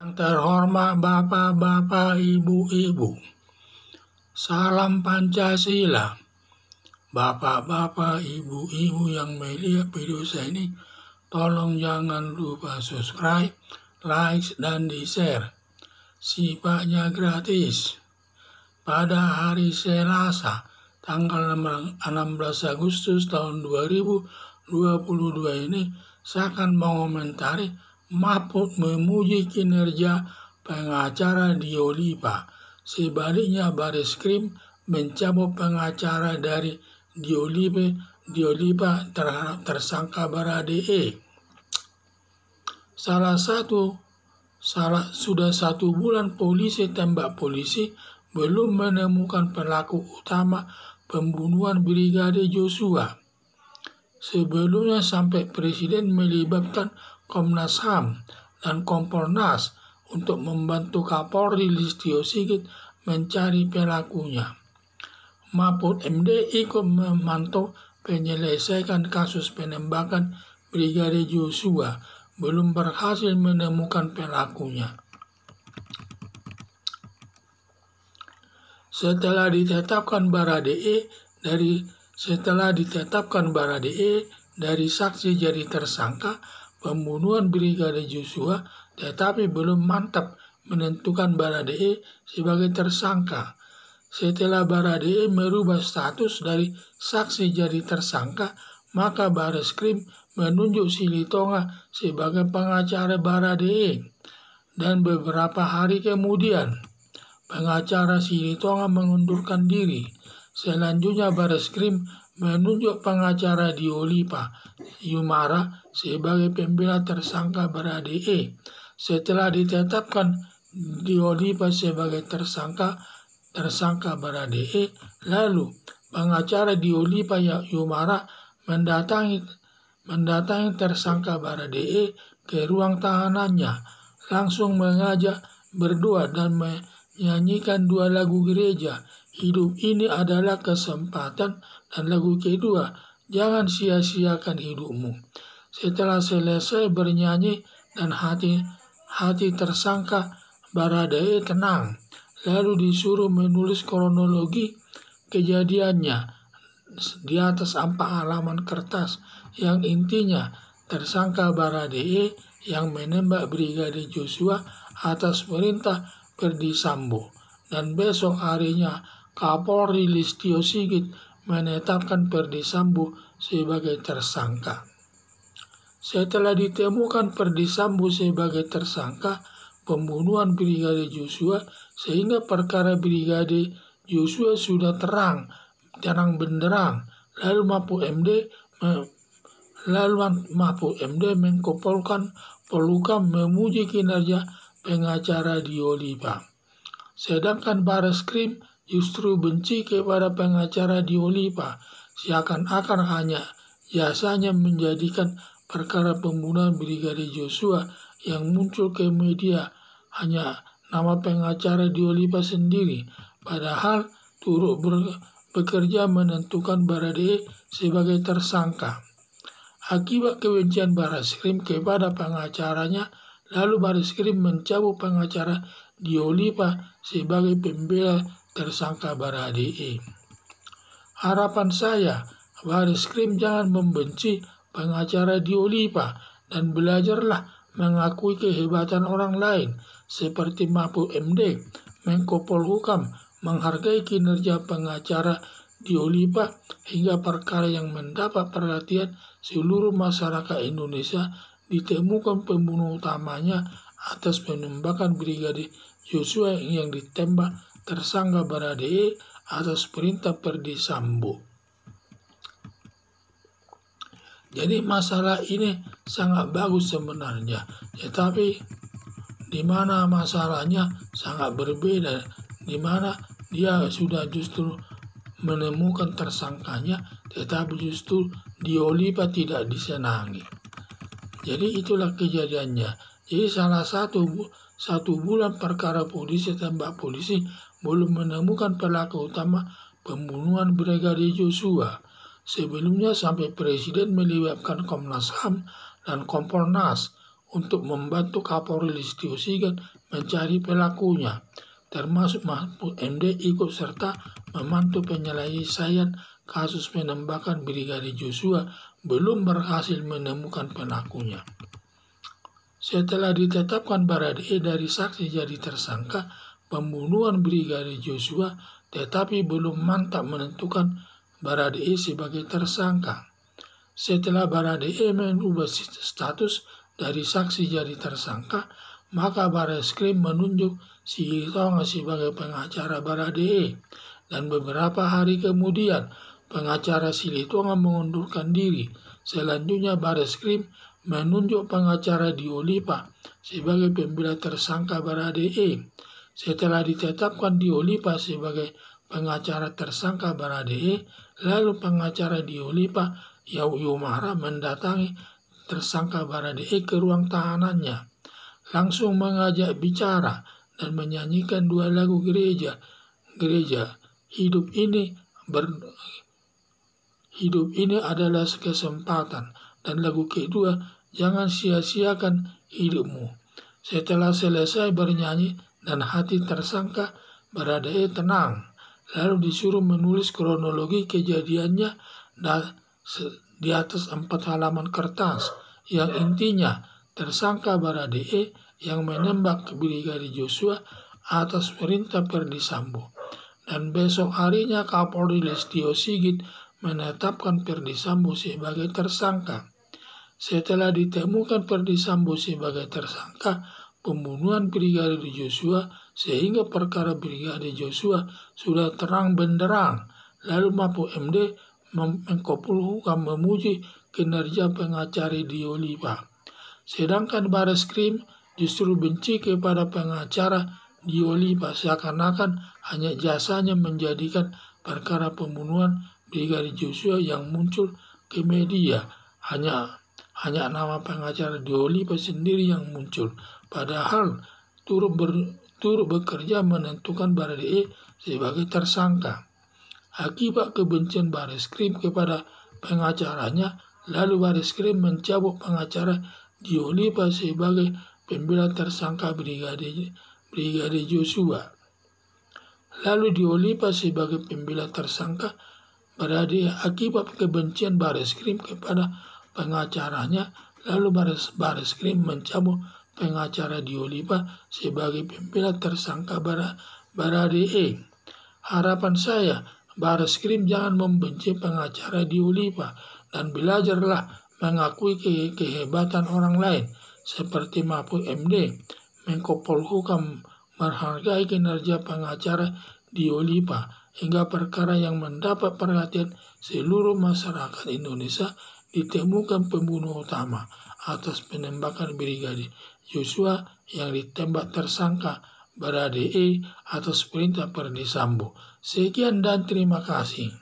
Yang terhormat Bapak-Bapak, Ibu-Ibu, salam Pancasila. Bapak-bapak, ibu-ibu yang melihat video saya ini, tolong jangan lupa subscribe, like, dan di-share. Sifatnya gratis. Pada hari Selasa, tanggal 16 Agustus tahun 2022 ini, saya akan mengomentari Mahfud memuji kinerja pengacara Dio Lipa. Sebaliknya, Bareskrim mencabut pengacara dari Dio Lipa terhadap tersangka Baradae. Sudah 1 bulan polisi tembak polisi belum menemukan pelaku utama pembunuhan Brigadir Joshua. Sebelumnya sampai Presiden melibatkan Komnas HAM dan Kompolnas untuk membantu Kapolri Listio Sigit mencari pelakunya. Mahfud MD ikut memantau penyelesaian kasus penembakan Brigadir Joshua, belum berhasil menemukan pelakunya. Setelah ditetapkan Baradae dari saksi jadi tersangka pembunuhan Brigadir Joshua, tetapi belum mantap menentukan Baradae sebagai tersangka. Setelah Baradae merubah status dari saksi jadi tersangka, maka Bareskrim menunjuk Silitonga sebagai pengacara Baradae. Dan beberapa hari kemudian, pengacara Silitonga mengundurkan diri. Selanjutnya Bareskrim menunjuk pengacara Dio Lipa, Yumara, sebagai pembela tersangka Baradae. Setelah ditetapkan Dio Lipa sebagai tersangka Baradae, lalu pengacara Dio Lipa Yumara mendatangi tersangka Baradae ke ruang tahanannya, langsung mengajak berdoa dan menyanyikan 2 lagu gereja. Hidup ini adalah kesempatan, dan lagu kedua, jangan sia-siakan hidupmu. Setelah selesai bernyanyi dan hati tersangka Baradae tenang, lalu disuruh menulis kronologi kejadiannya di atas 4 halaman kertas, yang intinya tersangka Baradae yang menembak Brigadir Joshua atas perintah Ferdy Sambo, dan besok harinya Kapolri Listio Sigit menetapkan Ferdy Sambo sebagai tersangka. Setelah ditemukan Ferdy Sambo sebagai tersangka pembunuhan Brigadir Joshua, sehingga perkara Brigadir Joshua sudah terang benderang, lalu Mahfud MD Menko Polhukam memuji kinerja pengacara Dio Lipa. Sedangkan Bareskrim justru benci kepada pengacara Dio Lipa, seakan-akan hanya jasanya menjadikan perkara pembunuhan Brigadir Joshua yang muncul ke media hanya nama pengacara Dio Lipa sendiri, padahal turut bekerja menentukan Baradae sebagai tersangka. Akibat kebencian Bareskrim kepada pengacaranya, lalu Bareskrim mencabut pengacara Dio Lipa sebagai pembela tersangka Baradae. Harapan saya, Bareskrim jangan membenci pengacara Dio Lipa dan belajarlah mengakui kehebatan orang lain seperti Mahfud MD, Menko Polhukam, menghargai kinerja pengacara Dio Lipa hingga perkara yang mendapat perhatian seluruh masyarakat Indonesia ditemukan pembunuh utamanya atas penembakan Brigadir Joshua yang ditembak tersangka Baradae atas perintah Ferdy Sambo. Jadi masalah ini sangat bagus sebenarnya, tetapi di mana masalahnya sangat berbeda, di mana dia sudah justru menemukan tersangkanya, tetapi justru Dio Lipa tidak disenangi. Jadi itulah kejadiannya. Jadi salah satu bulan perkara polisi tembak polisi belum menemukan pelaku utama pembunuhan Brigadir Joshua. Sebelumnya sampai Presiden melibatkan Komnas HAM dan Kompolnas untuk membantu Kapolri Listio Sigit mencari pelakunya, termasuk Mahfud MD ikut serta membantu penyelesaian kasus penembakan Brigadir Joshua belum berhasil menemukan pelakunya. Setelah ditetapkan Baradae dari saksi jadi tersangka pembunuhan Brigadir Joshua, tetapi belum mantap menentukan Baradae sebagai tersangka. Setelah Baradae mengubah status dari saksi jadi tersangka, maka Barreskrim menunjuk Silitonga sebagai pengacara Baradae, dan beberapa hari kemudian pengacara Silitonga mengundurkan diri. Selanjutnya Barreskrim menunjuk pengacara Diolipa sebagai pembela tersangka Baradae. Setelah ditetapkan Diolipa sebagai pengacara tersangka Baradae, lalu pengacara Diolipa Yumara mendatangi tersangka Baradae ke ruang tahanannya, langsung mengajak bicara dan menyanyikan 2 lagu gereja. Hidup ini adalah kesempatan, dan lagu kedua, jangan sia-siakan hidupmu. Setelah selesai bernyanyi dan hati tersangka Baradae tenang, lalu disuruh menulis kronologi kejadiannya di atas 4 halaman kertas, yang intinya tersangka Baradae yang menembak Brigadir Joshua atas perintah Ferdy Sambo. Dan besok harinya Kapolri Listio Sigit menetapkan Ferdy Sambo sebagai tersangka. Setelah ditemukan Ferdy Sambo sebagai tersangka pembunuhan Brigadir Joshua, sehingga perkara Brigadir Joshua sudah terang benderang, lalu Mahfud MD Menko Polhukam memuji kinerja pengacara Diolipa. Sedangkan Barreskrim justru benci kepada pengacara Diolipa, seakan-akan hanya jasanya menjadikan perkara pembunuhan Brigadir Joshua yang muncul ke media. Hanya nama pengacara Diolipa sendiri yang muncul, padahal turut bekerja menentukan Baradae sebagai tersangka. Akibat kebencian Barreskrim kepada pengacaranya, lalu Barreskrim mencabut pengacara Diolipa sebagai pembela tersangka Brigadir Joshua. Lalu Diolipa sebagai pembela tersangka Baradae. Akibat kebencian Barreskrim kepada pengacaranya, lalu Barreskrim mencabut pengacara Diolipa sebagai pembela tersangka Baradae. Harapan saya, Barreskrim jangan membenci pengacara Diolipa dan belajarlah mengakui kehebatan orang lain seperti Mahfud MD. Menko Polhukam menghargai kinerja pengacara Diolipa hingga perkara yang mendapat perhatian seluruh masyarakat Indonesia ditemukan pembunuh utama atas penembakan Brigadir Joshua yang ditembak tersangka Baradae atas perintah Ferdy Sambo. Sekian dan terima kasih.